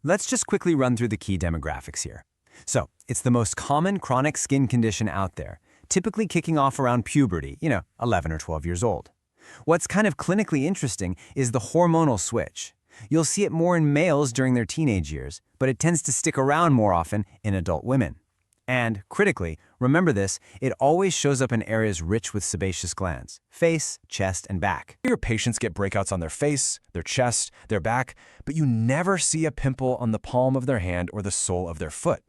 Let's just quickly run through the key demographics here. So, it's the most common chronic skin condition out there, typically kicking off around puberty, 11 or 12 years old. What's kind of clinically interesting is the hormonal switch. You'll see it more in males during their teenage years, but it tends to stick around more often in adult women. And, critically, remember this, it always shows up in areas rich with sebaceous glands, face, chest, and back. Your patients get breakouts on their face, their chest, their back, but you never see a pimple on the palm of their hand or the sole of their foot.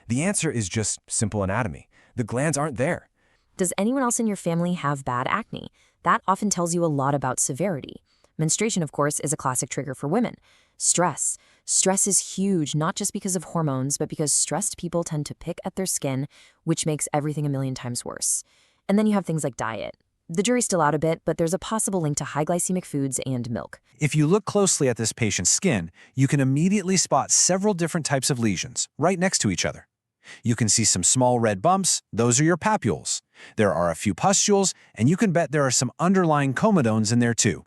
The answer is just simple anatomy. The glands aren't there. Does anyone else in your family have bad acne? That often tells you a lot about severity. Menstruation, of course, is a classic trigger for women. Stress. Stress is huge, not just because of hormones, but because stressed people tend to pick at their skin, which makes everything a million times worse. And then you have things like diet. The jury's still out a bit, but there's a possible link to high glycemic foods and milk. If you look closely at this patient's skin, you can immediately spot several different types of lesions right next to each other. You can see some small red bumps, those are your papules. There are a few pustules, and you can bet there are some underlying comedones in there too.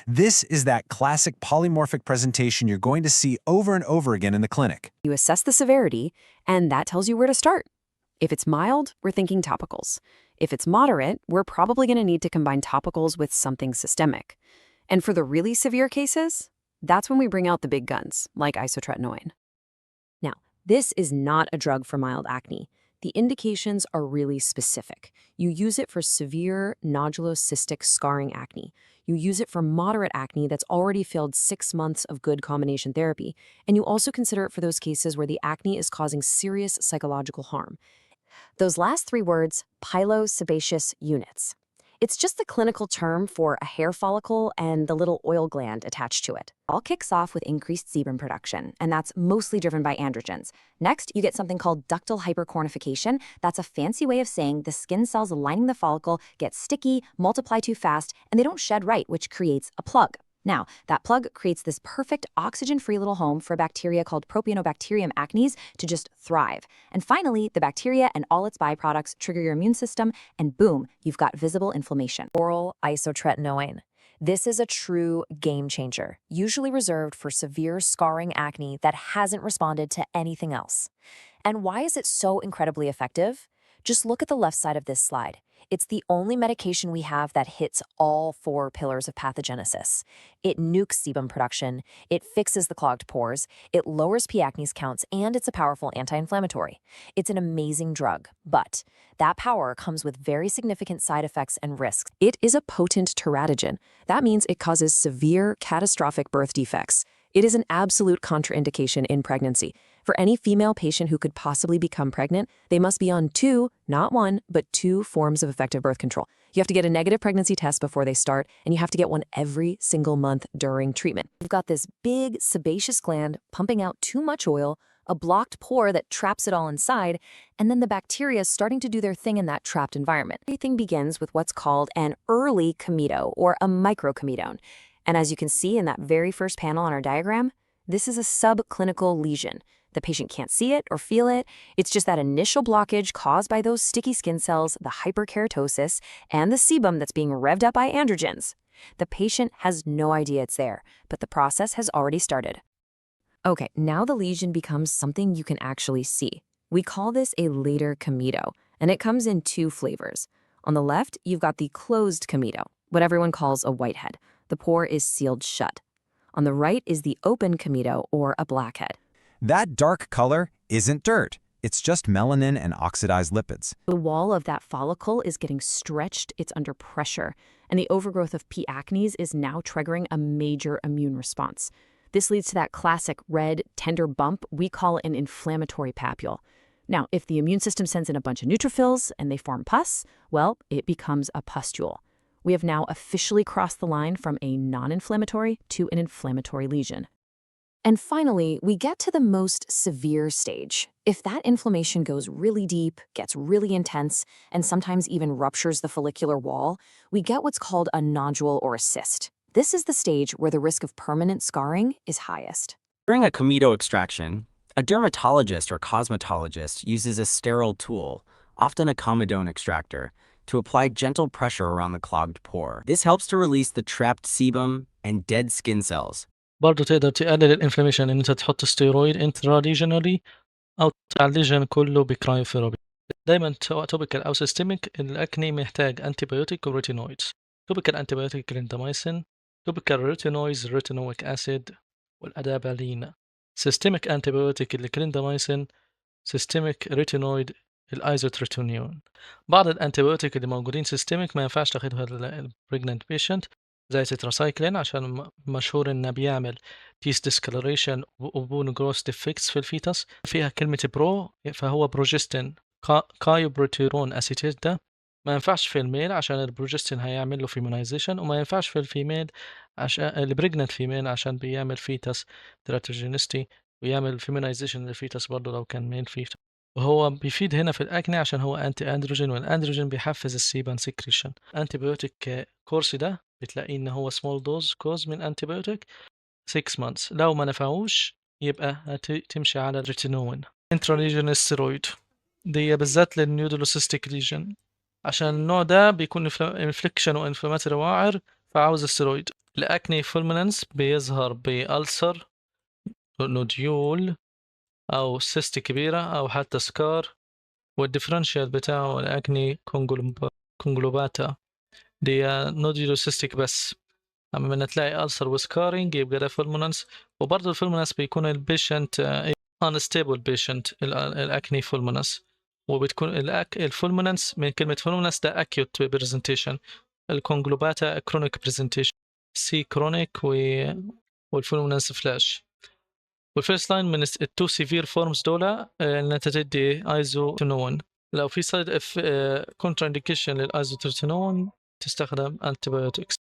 This is that classic polymorphic presentation you're going to see over and over again in the clinic. You assess the severity, and that tells you where to start. If it's mild, we're thinking topicals. If it's moderate, we're probably going to need to combine topicals with something systemic. And for the really severe cases, that's when we bring out the big guns, like isotretinoin. Now, this is not a drug for mild acne. The indications are really specific. You use it for severe nodulocystic scarring acne. You use it for moderate acne that's already failed 6 months of good combination therapy. And you also consider it for those cases where the acne is causing serious psychological harm. Those last 3 words, pilosebaceous units. It's just the clinical term for a hair follicle and the little oil gland attached to it. All kicks off with increased sebum production, and that's mostly driven by androgens. Next, you get something called ductal hypercornification. That's a fancy way of saying the skin cells lining the follicle get sticky, multiply too fast, and they don't shed right, which creates a plug. Now, that plug creates this perfect oxygen-free little home for a bacteria called Propionobacterium acnes to just thrive. And finally, the bacteria and all its byproducts trigger your immune system, and boom, you've got visible inflammation. Oral isotretinoin. This is a true game changer, usually reserved for severe scarring acne that hasn't responded to anything else. And why is it so incredibly effective? Just look at the left side of this slide. It's the only medication we have that hits all 4 pillars of pathogenesis. It nukes sebum production, it fixes the clogged pores, it lowers P. acnes counts, and it's a powerful anti-inflammatory. It's an amazing drug, but that power comes with very significant side effects and risks. It is a potent teratogen. That means it causes severe, catastrophic birth defects. It is an absolute contraindication in pregnancy. For any female patient who could possibly become pregnant, they must be on 2, not 1, but 2 forms of effective birth control. You have to get a negative pregnancy test before they start, and you have to get one every single month during treatment. You've got this big sebaceous gland pumping out too much oil, a blocked pore that traps it all inside, and then the bacteria starting to do their thing in that trapped environment. Everything begins with what's called an early comedo, or a microcomedone. And as you can see in that very first panel on our diagram, this is a subclinical lesion. The patient can't see it or feel it. It's just that initial blockage caused by those sticky skin cells, the hyperkeratosis, and the sebum that's being revved up by androgens. The patient has no idea it's there, but the process has already started. Okay, now the lesion becomes something you can actually see. We call this a later comedo, and it comes in 2 flavors. On the left, you've got the closed comedo, what everyone calls a whitehead. The pore is sealed shut. On the right is the open comedo, or a blackhead. That dark color isn't dirt. It's just melanin and oxidized lipids. The wall of that follicle is getting stretched, it's under pressure, and the overgrowth of P. acnes is now triggering a major immune response. This leads to that classic red, tender bump we call an inflammatory papule. Now, if the immune system sends in a bunch of neutrophils and they form pus, well, it becomes a pustule. We have now officially crossed the line from a non-inflammatory to an inflammatory lesion. And finally, we get to the most severe stage. If that inflammation goes really deep, gets really intense, and sometimes even ruptures the follicular wall, we get what's called a nodule or a cyst. This is the stage where the risk of permanent scarring is highest. During a comedo extraction, a dermatologist or cosmetologist uses a sterile tool, often a comedone extractor, to apply gentle pressure around the clogged pore. This helps to release the trapped sebum and dead skin cells, برضه تقدر تقلل الانفلاميشن ان انت تحط ستيرويد انتراليجنالي او تعالجن كله بكرايوثيرابي. دايما سواء توبيكال او سيستميك الاكني محتاج انتيبيوتيك وريتينويدز. توبيكال انتيبيوتيك كليندامايسين، توبيكال ريتينويدز ريتينويك اسيد والادابالين. سيستميك انتيبيوتيك الكليندامايسين، سيستميك ريتينويد الايزوتريتونيون. بعض الانتيبيوتيك اللي موجودين سيستميك ما ينفعش تاخدها البريجننت بيشنت زي تتراسايكلين عشان مشهور انه بيعمل تيس ديسكلريشن وبون جروس ديفكتس في الفيتس. فيها كلمة برو فهو بروجستين كايوبروتيرون اسيتيز ده ما ينفعش في الميل عشان البروجستين هيعمل له فيمينايزيشن، وما ينفعش في الفيميل عشان البريجننت فيميل عشان بيعمل فيتس تراتوجينستي ويعمل فيمينايزيشن للفيتس برضه لو كان ميل فيتس. وهو بيفيد هنا في الأكني عشان هو أنتي أندروجين، والأندروجين بيحفز السيبان سكريشن. أنتيبيوتيك كورس ده بتلاقيه إن هو small dose كوز من أنتيبيوتيك 6 months، لو ما نفعوش يبقى تمشي على الريتينوين. انتراليجن ستيرويد دي بالذات للنيودولوسيستيك ليجن، عشان النوع ده بيكون انفليكشن وانفلاماتوري واعر فعاوز الستيرويد. الأكني فولمينانس بيظهر بألسر، نوديول أو سيست كبيرة أو حتى سكار، والديفرنشال بتاعه الأكني كونجلوباتا دي نوديولوسيستيك بس. أما من تلاقي ألسر وسكارينج يبقى ده فولمونانس. وبرضه الفولمونانس بيكون البيشنت unstable بيشنت الأكني فولمونانس، وبتكون الفولمونانس من كلمة فولمونانس ده acute بريزنتيشن، الكونجلوباتا كرونيك بريزنتيشن، سي كرونيك والفولمونانس فلاش. والفيرست لاين من التو سيفير فورمز دول ان انت تدي ايزوتريتينون. لو في سايد كونترا انديكيشن للايزوتريتينون تستخدم انتيبيوتكس.